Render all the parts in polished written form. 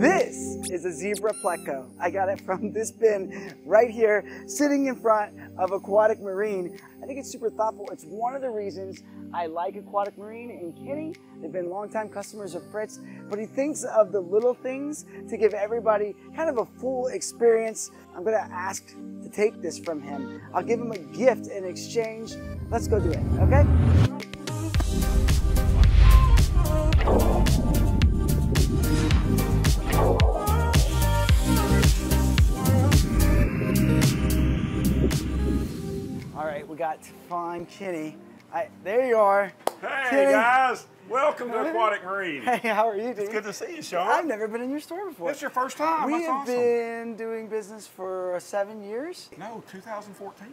This is a zebra pleco. I got it from this bin right here, sitting in front of Aquatic Marine. I think it's super thoughtful. It's one of the reasons I like Aquatic Marine and Kenny. They've been longtime customers of Fritz, but he thinks of the little things to give everybody kind of a full experience. I'm gonna ask to take this from him. I'll give him a gift in exchange. Let's go do it, okay? All right, we got to find Kenny. There you are. Hey Kenny. guys, welcome to Aquatic Marine. Hey, how are you, dude? It's good to see you, Sean. I've never been in your store before. It's your first time. We That's have awesome. been doing business for 7 years. No, 2014.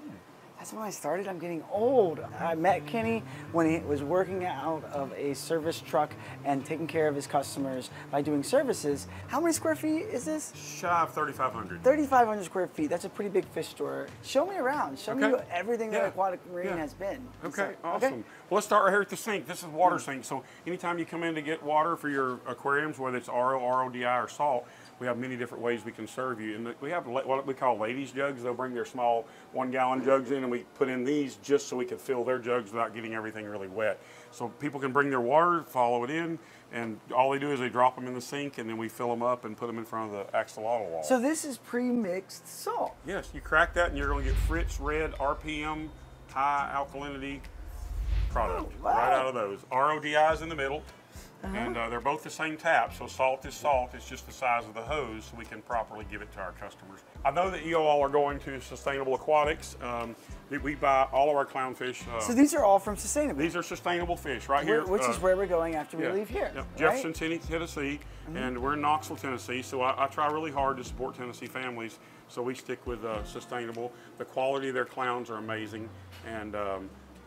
That's when I started. I'm getting old. I met Kenny when he was working out of a service truck and taking care of his customers by doing services. How many square feet is this? Shy of 3,500. 3,500 square feet. That's a pretty big fish store. Show me around. Show me everything that Aquatic Marine has been. Okay, awesome. Well, let's start right here at the sink. This is water sink. So anytime you come in to get water for your aquariums, whether it's RO, RODI, or salt, we have many different ways we can serve you. And we have what we call ladies jugs. They'll bring their small 1-gallon jugs in, and we put in these just so we can fill their jugs without getting everything really wet. So people can bring their water, follow it in, and all they do is they drop them in the sink, and then we fill them up and put them in front of the axolotl wall. So this is pre-mixed salt. Yes, you crack that, and you're going to get Fritz red RPM, high alkalinity product right out of those. RODI is in the middle. And they're both the same tap, so salt is salt. It's just the size of the hose, so we can properly give it to our customers. I know that you all are going to Sustainable Aquatics. We buy all of our clownfish. So these are all from Sustainable? These are sustainable fish right here. Which is where we're going after we leave here. Yep. Jefferson, Tennessee, and we're in Knoxville, Tennessee, so I try really hard to support Tennessee families, so we stick with Sustainable. The quality of their clowns are amazing, and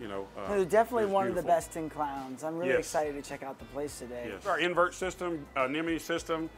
you know, they're definitely one of the best in clowns. I'm really excited to check out the place today. Yes. Our invert system, anemone system,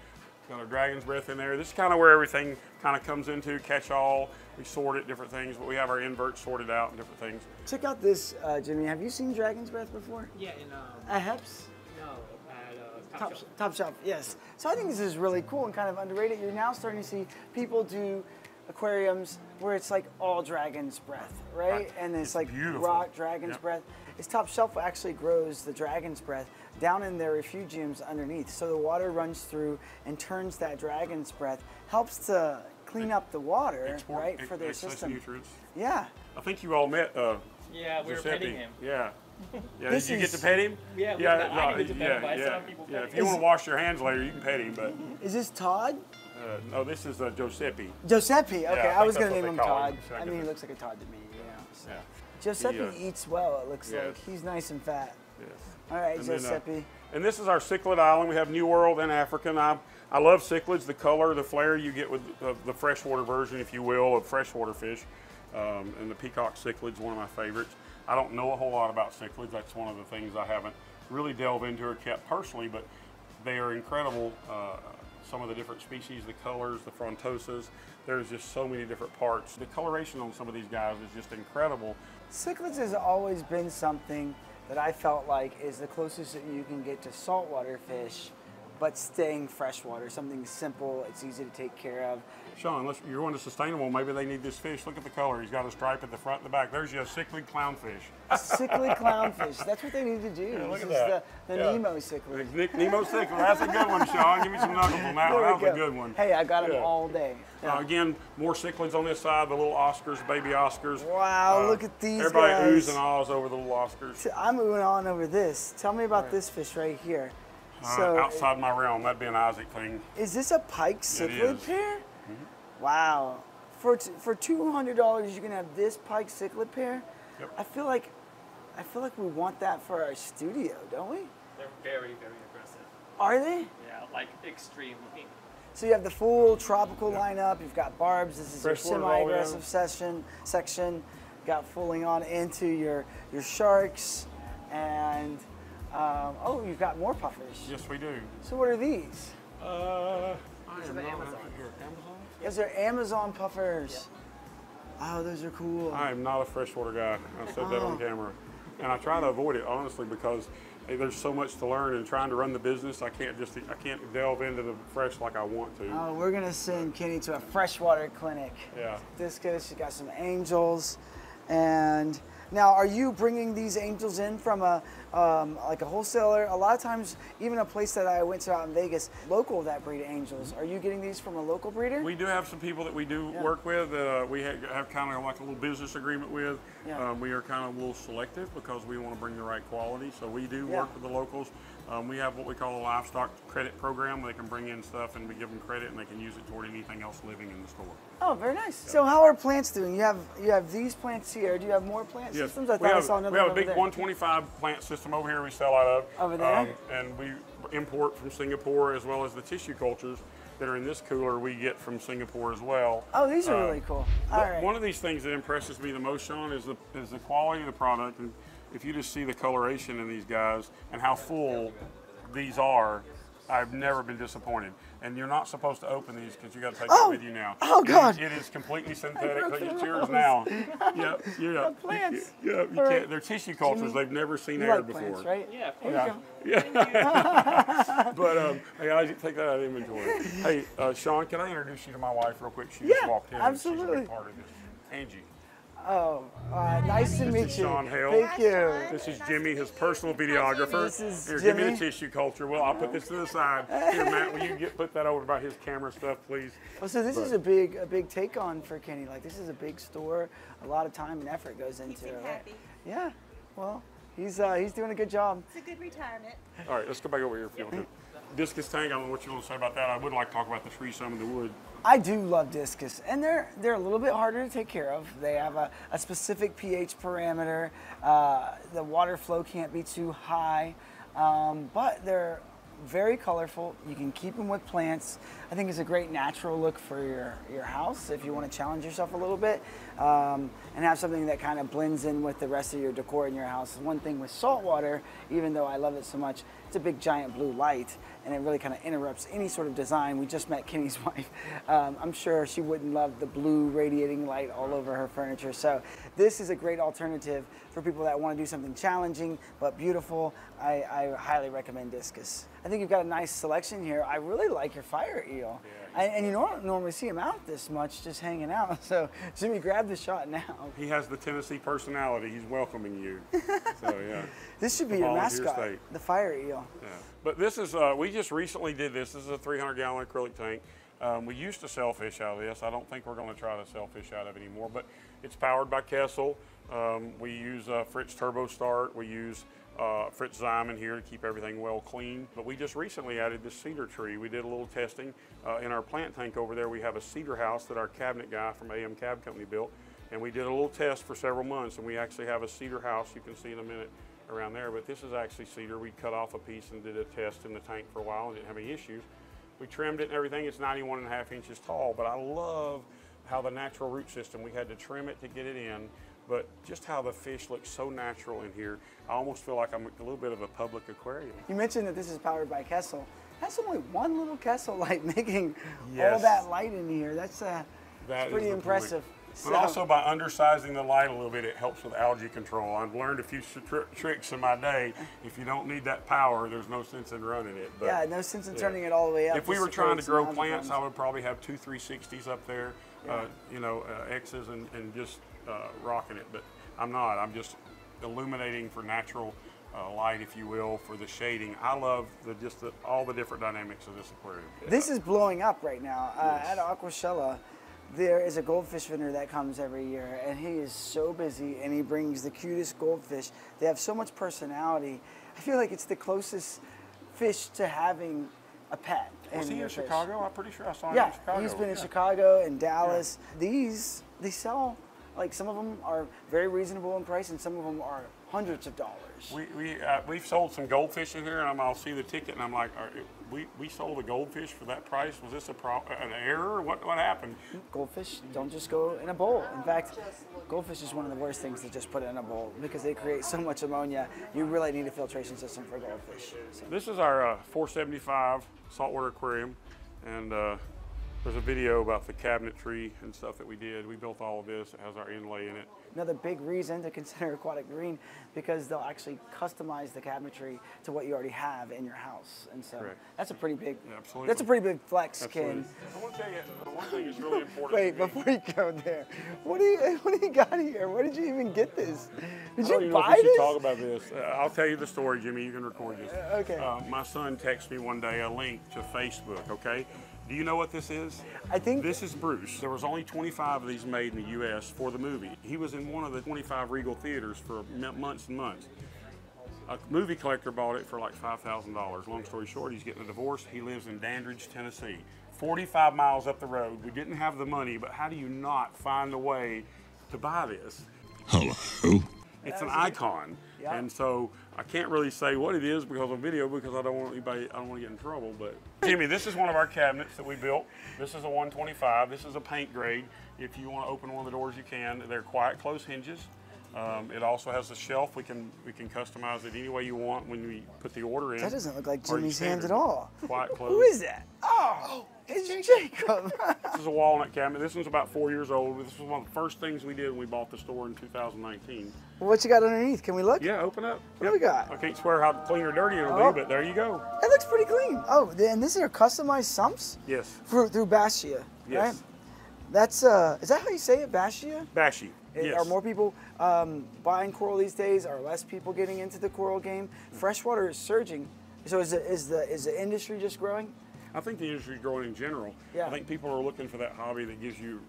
got our dragon's breath in there. This is kind of where everything kind of comes into, catch all. We sort it, different things, but we have our inverts sorted out and different things. Check out this, Jimmy. Have you seen dragon's breath before? Yeah, in at Heps? No, at Top Shelf. Top Shelf, yes. So I think this is really cool and kind of underrated. You're now starting to see people do aquariums where it's like all dragon's breath, right? And it's like beautiful. Rock dragon's breath. It's Top Shelf actually grows the dragon's breath down in their refugiums underneath. So the water runs through and turns that dragon's breath, helps to clean up the water, right, for their system. Nutrients. Yeah. I think you all met yeah, we were petting him. Yeah. Yeah, did you get to pet him? Yeah, I didn't get to pet him, but I saw people pet him. If you want to wash your hands later, you can pet him, but... Is this Todd? No, this is Giuseppe. Giuseppe, okay. Yeah, I was going to name him call Todd. him. I mean, he looks like a Todd to me, you know. So. Yeah. Giuseppe eats well, it looks like. He's nice and fat. Yes. All right, And Giuseppe. Then, and this is our cichlid island. We have New World and African. I love cichlids, the color, the flair you get with the freshwater version, if you will, of freshwater fish. And the peacock cichlid's one of my favorites. I don't know a whole lot about cichlids. That's one of the things I haven't really delved into or kept personally, but they are incredible. Some of the different species, the colors, the frontosas, there's just so many different parts. The coloration on some of these guys is just incredible. Cichlids has always been something that I felt like is the closest that you can get to saltwater fish, but staying freshwater, something simple, it's easy to take care of. Sean, unless you're going to Sustainable, maybe they need this fish. Look at the color. He's got a stripe at the front and the back. There's your cichlid clownfish. Cichlid clownfish. That's what they need to do. Yeah, look this at is that. the Nemo cichlid. Nemo cichlid. That's a good one, Sean. Give me some knuckles on that one. That was a good one. Hey, I got them all day. Again, more cichlids on this side, the little Oscars, baby Oscars. Wow, look at these everybody guys. oohs and ahs over the little Oscars. I'm oohing on over this. Tell me about this fish right here. So, outside my realm, that'd be an Isaac thing. Is this a pike cichlid pair? Wow. For $200, you can have this pike cichlid pair. Yep. I feel like we want that for our studio, don't we? They're very, very aggressive. Are they? Yeah, like extremely. So you have the full tropical lineup. You've got barbs. This is your Freshwater semi-aggressive section. Got fulling on into your sharks, and oh, you've got more puffers. Yes, we do. So what are these? These are the Amazon. Those are Amazon puffers. Yeah. Oh, those are cool. I am not a freshwater guy. I said that on camera. And I try to avoid it, honestly, because there's so much to learn, and trying to run the business, I can't delve into the fresh like I want to. Oh, we're gonna send Kenny to a freshwater clinic. Yeah. Discus, you got some angels, and now are you bringing these angels in from a like a wholesaler? A lot of times, even a place that I went to out in Vegas, local that breed angels. Are you getting these from a local breeder? We do have some people that we do work with. We have kind of like a little business agreement with. Yeah. We are kind of a little selective because we want to bring the right quality. So we do work with the locals. We have what we call a livestock credit program. They can bring in stuff and we give them credit, and they can use it toward anything else living in the store. Oh, very nice. So how are plants doing? You have these plants here. Do you have more plant systems? I thought I saw another we have one a big over there. 125 plant system over here we sell out of. Over there? And we import from Singapore, as well as the tissue cultures that are in this cooler we get from Singapore as well. Oh, these are really cool. All right. One of these things that impresses me the most, Sean, is the quality of the product. And if you just see the coloration in these guys and how full these are, I've never been disappointed. And you're not supposed to open these because you got to take it with you now. Oh God! It is completely synthetic. It's yours now. Plants. You can't. They're tissue cultures. They've never seen air before. Plants, right? Yeah, of Here course. you go. Yeah. But hey, Isaac, take that out of inventory. Hey, Sean, can I introduce you to my wife real quick? She just walked in. Absolutely. And she's a big part of this. Angie. Oh, nice to meet you. Sean Hale. Thank you. This is Jimmy, his personal videographer. This is Here, Jimmy. give me the tissue culture. Well, I'll put this to the side. Here, Matt, will you put that over by his camera stuff, please? Well, so this is a big take on for Kenny. Like, this is a big store. A lot of time and effort goes into it. Right? Happy. Yeah. Well, he's doing a good job. It's a good retirement. All right, let's go back over here if you want to. Discus tank, I don't know what you want to say about that. I would like to talk about the tree, some of the wood. I do love discus, and they're a little bit harder to take care of. They have a specific pH parameter. The water flow can't be too high, but they're very colorful. You can keep them with plants. I think it's a great natural look for your house if you want to challenge yourself a little bit and have something that kind of blends in with the rest of your decor in your house. One thing with saltwater, even though I love it so much, it's a big giant blue light and it really kind of interrupts any sort of design. We just met Kenny's wife. I'm sure she wouldn't love the blue radiating light all over her furniture. So this is a great alternative for people that want to do something challenging but beautiful. I highly recommend discus. I think you've got a nice selection here. I really like your fire eel. And you don't normally see him out this much, just hanging out. So Jimmy, grab the shot now. He has the Tennessee personality. He's welcoming you. So yeah. This should be your mascot, the fire eel. Yeah. But this is, we just recently did this. This is a 300-gallon acrylic tank. We used to sell fish out of this. I don't think we're going to try to sell fish out of it anymore, but it's powered by Kessel. We use Fritz Turbo Start. We use Fritz Zyman here to keep everything well clean. But we just recently added this cedar tree. We did a little testing. In our plant tank over there, we have a cedar house that our cabinet guy from AM Cab Company built. And we did a little test for several months, and we actually have a cedar house. You can see in a minute around there, but this is actually cedar. We cut off a piece and did a test in the tank for a while and didn't have any issues. We trimmed it and everything. It's 91.5 inches tall, but I love how the natural root system, we had to trim it to get it in, but just how the fish look so natural in here. I almost feel like I'm a little bit of a public aquarium. You mentioned that this is powered by Kessel. That's only one little Kessel light making all that light in here. That's pretty impressive. But also by undersizing the light a little bit, it helps with algae control. I've learned a few tricks in my day. If you don't need that power, there's no sense in running it. But, yeah, no sense in turning it all the way up. If we were trying to grow plants, I would probably have 2 360s up there, X's and just rocking it. But I'm not. I'm just illuminating for natural light, if you will, for the shading. I love all the different dynamics of this aquarium. This is blowing up right now. At Aquashella, there is a goldfish vendor that comes every year, and he is so busy, and he brings the cutest goldfish. They have so much personality. I feel like it's the closest fish to having a pet. Was he in Chicago? I'm pretty sure I saw him in Chicago. Yeah, he's been in Chicago and Dallas. These, they sell, like some of them are very reasonable in price, and some of them are hundreds of dollars. We've sold some goldfish in here, and I'll see the ticket, and I'm like, we sold a goldfish for that price? Was this an error? What happened? Goldfish don't just go in a bowl. In fact, goldfish is one of the worst things to just put in a bowl because they create so much ammonia. You really need a filtration system for goldfish. So. This is our 475 saltwater aquarium, and There's a video about the cabinetry and stuff that we did. We built all of this. It has our inlay in it. Another big reason to consider Aquatic Marine, because they'll actually customize the cabinetry to what you already have in your house, and so Correct. that's a pretty big. Yeah, absolutely. That's a pretty big flex, Absolutely. Ken. I want to tell you, one thing is really important. Wait, to me. before you go there, what do you got here? Where did you even get this? Did I don't you even know buy if we should this? talk about this. I'll tell you the story, Jimmy. You can record this. Okay. My son texted me one day a link to Facebook, okay? Do you know what this is? I think This is Bruce. There was only 25 of these made in the U.S. for the movie. He was in one of the 25 Regal theaters for months and months. A movie collector bought it for like $5,000. Long story short, he's getting a divorce. He lives in Dandridge, Tennessee. 45 miles up the road. We didn't have the money, but how do you not find a way to buy this? Hello. It's an icon, Yeah. and so I can't really say what it is because of video, because I don't want anybody, I don't want to get in trouble. But Jimmy, this is one of our cabinets that we built. This is a 125. This is a paint grade. If you want to open one of the doors, you can. They're quiet close hinges. It also has a shelf. We can customize it any way you want when we put the order in. that doesn't look like Or Jimmy's hand at standard. all. Quiet close. Who is that? Oh, it's Jacob. This is a walnut cabinet. This one's about 4 years old. This was one of the first things we did when we bought the store in 2019. What you got underneath? Can we look? Yeah, open up. What do we got? I can't swear how clean or dirty it'll Oh. be, but there you go. That looks pretty clean. Oh, and these are customized sumps Yes. through Bastia, Yes. right? That's is that how you say it, Bastia? Bashy. Yes. Are more people buying coral these days? Are less people getting into the coral game? Freshwater is surging. So is the industry just growing? I think the industry is growing in general. Yeah. I think people are looking for that hobby that gives you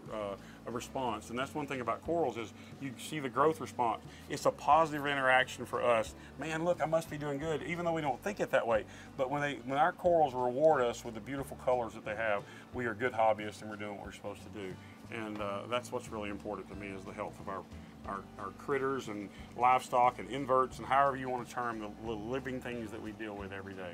a response, and that's one thing about corals is you see the growth response. It's a positive interaction for us. Man, look, I must be doing good, even though we don't think it that way. But when our corals reward us with the beautiful colors that they have, we are good hobbyists and we're doing what we're supposed to do. And that's what's really important to me is the health of our critters and livestock and inverts and however you want to term the living things that we deal with every day.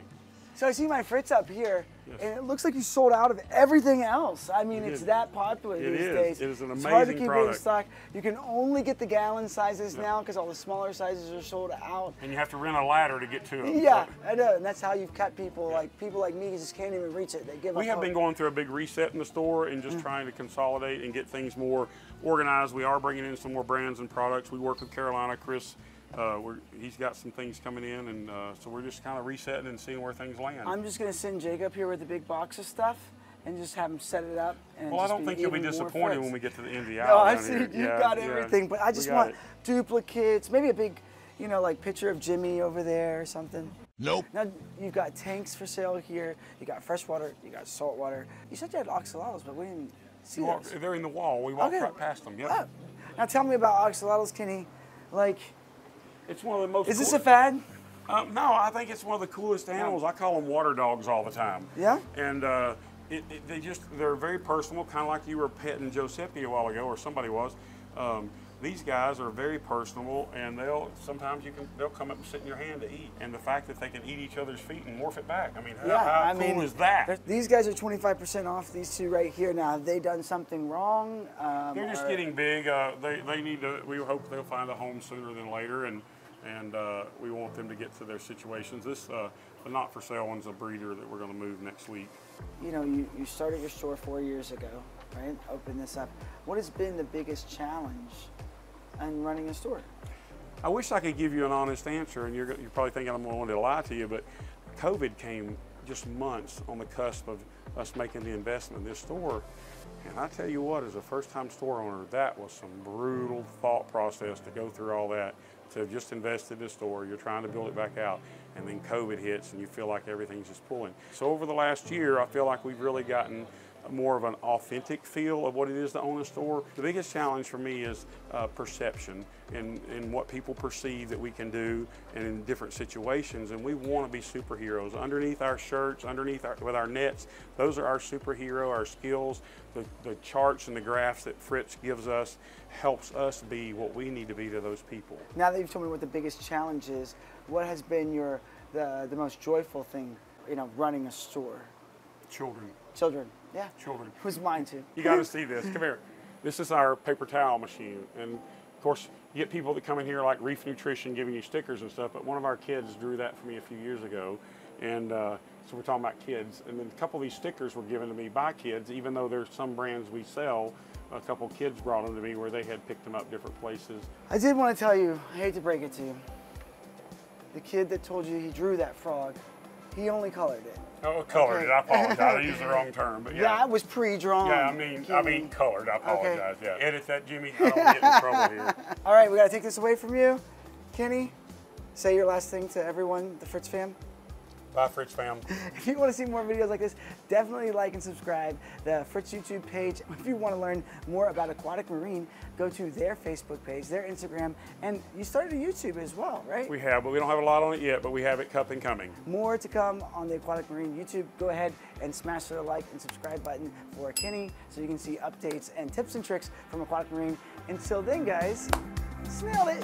So I see my Fritz up here, Yes. and it looks like you sold out of everything else. I mean, It it's is. that popular It these is. days. It is an It's hard to amazing keep it in product. stock. You can only get the gallon sizes now because all the smaller sizes are sold out. And you have to rent a ladder to get to them. Yeah, I know, and that's how you've kept people like me just can't even reach it. They give up. We have hope. been going through a big reset in the store and just trying to consolidate and get things more organized. We are bringing in some more brands and products. We work with Carolina, Chris. He's got some things coming in, and so we're just kind of resetting and seeing where things land. I'm just gonna send Jacob here with a big box of stuff and just have him set it up. And Well, I just don't think you'll be even more disappointed Fritz. when we get to the end of the No, aisle. I down see here. you've Yeah, got yeah. everything, but I We just got want it. duplicates, maybe a big, like picture of Jimmy over there or something. Nope. Now you've got tanks for sale here. You got freshwater. You got saltwater. You said you had oxalatos, but we didn't see those. They're in the wall. We walked Okay. right past them. Yep. Oh. Now tell me about oxalatos, Kenny. Like, It's one of the most. is this cool- a fad? No, I think it's one of the coolest animals. I call them water dogs all the time. Yeah? And they're very personal, kind of like you were petting Giuseppe a while ago, or somebody was. These guys are very personable, and they'll come up and sit in your hand to eat. And the fact that they can eat each other's feet and morph it back, I mean, how cool is that? These guys are 25% off. These two right here. Now, have they done something wrong? They're just getting big. They need to. We hope they'll find a home sooner than later, and we want them to get to their situations. This the not for sale one's a breeder that we're going to move next week. You know, you started your store 4 years ago, right? Opened this up. What has been the biggest challenge in running a store? I wish I could give you an honest answer, and you're probably thinking I'm going to lie to you, but COVID came just months on the cusp of us making the investment in this store. And I tell you what, as a first-time store owner, that was some brutal thought process to go through all that, to just invest in this store. You're trying to build it back out, and then COVID hits, and you feel like everything's just pulling. So over the last year, I feel like we've really gotten more of an authentic feel of what it is to own a store. The biggest challenge for me is perception and what people perceive that we can do and in different situations, and we want to be superheroes. Underneath our shirts, with our nets, those are our superhero, our skills. The charts and the graphs that Fritz gives us helps us be what we need to be to those people. Now that you've told me what the biggest challenge is, what has been the most joyful thing, running a store? Children. Children, yeah. Children. Who's mine too? You got to see this. Come here. This is our paper towel machine. And of course, you get people that come in here like Reef Nutrition giving you stickers and stuff, but one of our kids drew that for me a few years ago. And So we're talking about kids. And then a couple of these stickers were given to me by kids, even though there's some brands we sell. A couple kids brought them to me where they had picked them up different places. I did want to tell you, I hate to break it to you, the kid that told you he drew that frog, he only colored it. Oh, colored it. I apologize. I used the wrong term, but yeah. That was pre-drawn. Yeah, I mean colored. I apologize. Okay. Yeah. Edit that, Jimmy. I don't get in trouble here. All right, we got to take this away from you. Kenny, say your last thing to everyone, the Fritz fam. Bye, Fritz fam. If you want to see more videos like this, definitely like and subscribe the Fritz YouTube page. If you want to learn more about Aquatic Marine, go to their Facebook page, their Instagram, and you started a YouTube as well, right? We have, but we don't have a lot on it yet, but we have it up and coming. More to come on the Aquatic Marine YouTube. Go ahead and smash the like and subscribe button for Kenny so you can see updates and tips and tricks from Aquatic Marine. Until then, guys, smell it.